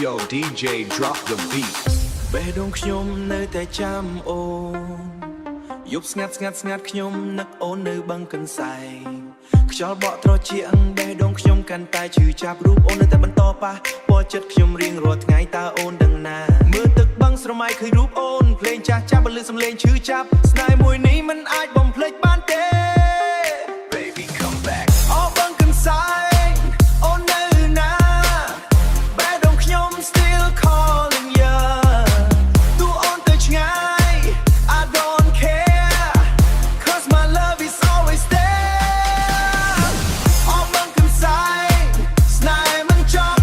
Yo DJ drop the beat បេះដូងខ្ញុំនៅតែចាំអូនយប់ស្ងាត់ខ្ញុំនឹកអូននៅបឹងកន្សែងខ្យល់បក់ត្រជាក់បេះដូងខ្ញុំកាន់តែឈឺចាប់រូបអូននៅតែបន្តប៉ះពណ៌ចិត្តខ្ញុំរៀងរាល់ថ្ងៃតើអូនដឹងណាមើលទឹកបឹងស្រមៃឃើញរូបអូនភ្លេងចាស់បន្លឺសំឡេងឈឺចាប់ស្នេហ៍មួយនេះមិនអាចបំភ្លេចបានទេ Baby come back អូបឹងកន្សែងអូននៅណាបេះដូងខ្ញុំ still calling you ទូអូនទៅឆ្ងាយ I don't care cause my love is always there អូបឹងកន្សែងស្នេហ៍មិនចប់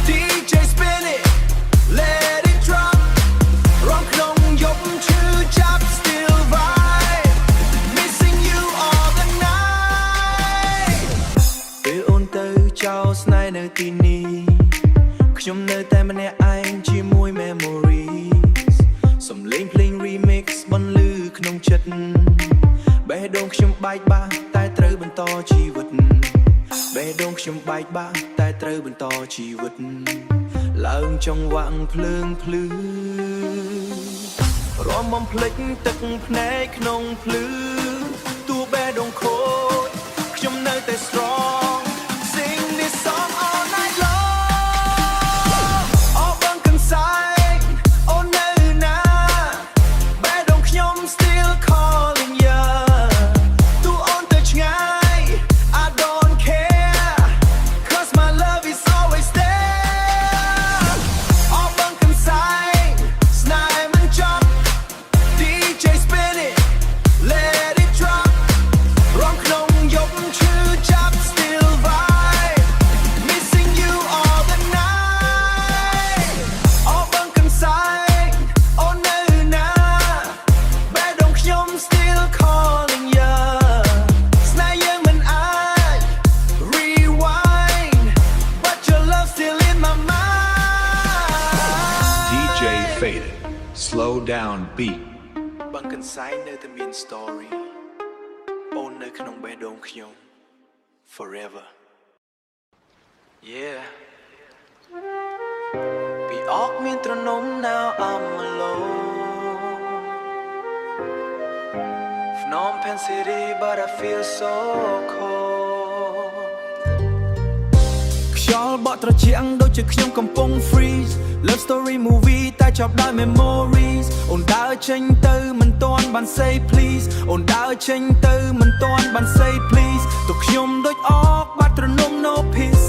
DJ spin it let it drop រំក្នុងយប់ឈឺចាប់ still vibe missing you all the night ពេលអូនទៅចោលស្នេហ៍នៅទីនេះខ្ញុំនៅតែម្នាក់ឯងជាមួយ memories សំឡេងភ្លេង remix បន្លឺក្នុងចិត្តបេះដូងខ្ញុំបែកបាក់តែត្រូវបន្តជីវិតបេះដូងខ្ញុំបែកបាក់តែត្រូវបន្តជីវិតឡើងចង្វាក់ភ្លើងភ្លឺរំបំភ្លេចទឹកភ្នែកក្នុងភ្លឺទូបេះដូងខូចខ្ញុំនៅតែ strong sing this song all night long អូបឹងកន្សែងអូននៅណាបេះដូងខ្ញុំ still calling you ទូអូនទៅឆ្ងាយ I don't care cause my love is always there អូបឹងកន្សែងស្នេហ៍មិនចប់ DJ spin it let it drop រំក្នុងយប់ឈឺចាប់ still vibe missing you all the night អូបឹងកន្សែងអូននៅណាបេះដូងខ្ញុំ still calling you ស្នេហ៍យើងមិនអាច rewind but your love still in my mind DJ faded slow down beat បឹងកន្សែងនៅតែមាន story អូននៅក្នុងបេះដូងខ្ញុំ forever yeah ពីអកមានត្រនំ now I'm alone Phnom Penh City but I feel so cold ខ្យល់បក់ត្រជាក់ដូចជាខ្ញុំកំពុង freeze Love story movie តែចប់ដោយ memories អូនដើរចេញទៅមិនទាន់បាន say please អូនដើរចេញទៅមិនទាន់បាន say please ទោះខ្ញុំដូចអកបាត់ត្រនំ no peace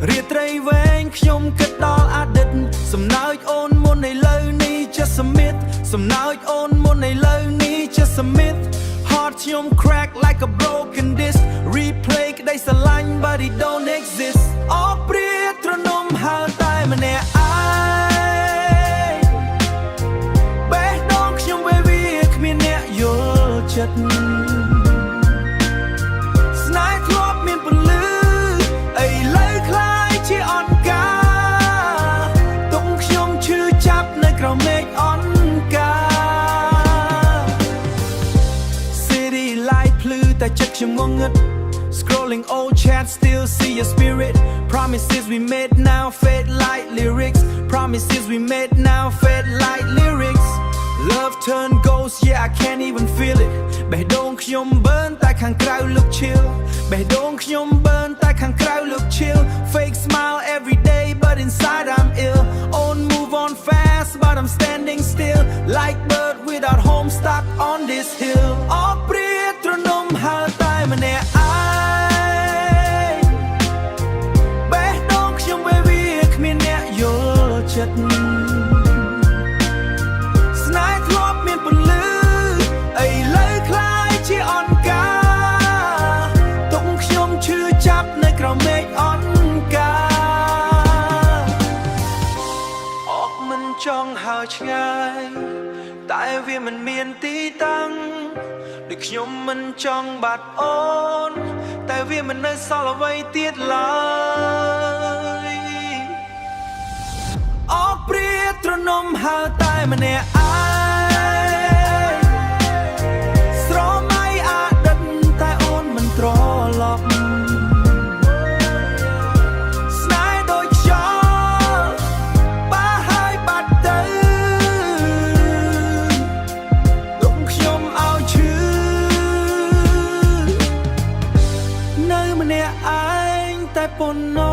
រាត្រីវែងខ្ញុំគិតដល់អតីតសំណើចអូនមុនឥឡូវនេះ just a myth សំណើចអូនមុនឥឡូវនេះ just a myth heart ខ្ញុំ crack like a broken disc replay ក្តីស្រឡាញ់ but it don't exist អកព្រាត្រនំហើតែម្នាក់ឯងបេះដូងខ្ញុំវាគ្មានអ្នកយល់ចិត្តស្នេហ៍ធ្លាប់មានពន្លឺឥឡូវคล้ายជាអន្កាទុំខ្ញុំឈឺចាប់នៅក្រោមមេឃអន្កា City light ភ្លឺតែចិត្តខ្ញុំងងឹត Scrolling old chat still see your spirit Promises we made now fade like lyrics Promises we made now fade like lyrics Love turn ghost yeah I can't even feel it បេះដូងខ្ញុំ burn តែខាងក្រៅ look chill បេះដូងខ្ញុំ burn តែខាងក្រៅ look chill Fake smile every day but inside I'm ill On move on fast but I'm standing still Like bird without home stuck on this hill អកព្រាត្រនំហើតែម្នាក់ឯងបេះដូងខ្ញុំវាគ្មានអ្នកយល់ចិត្តស្នេហ៍ធ្លាប់មានពន្លឺឥឡូវคล้ายជាអន្កាទុំខ្ញុំឈឺចាប់នៅក្រោមមេឃអន្កាអកមិនចង់ហើរឆ្ងាយតែវាមិនមានទីតាំងដូចខ្ញុំមិនចង់បាត់អូនតែវាមិននៅសល់អ្វីទៀតឡើយអកព្រាត្រនំហើតែម្នាក់ឯងស្រមៃអតីតតែអូនមិនត្រឡប់ស្នេហ៍ដូចខ្យល់ ម្នាក់ឯងតែប៉ុណ្ណោះ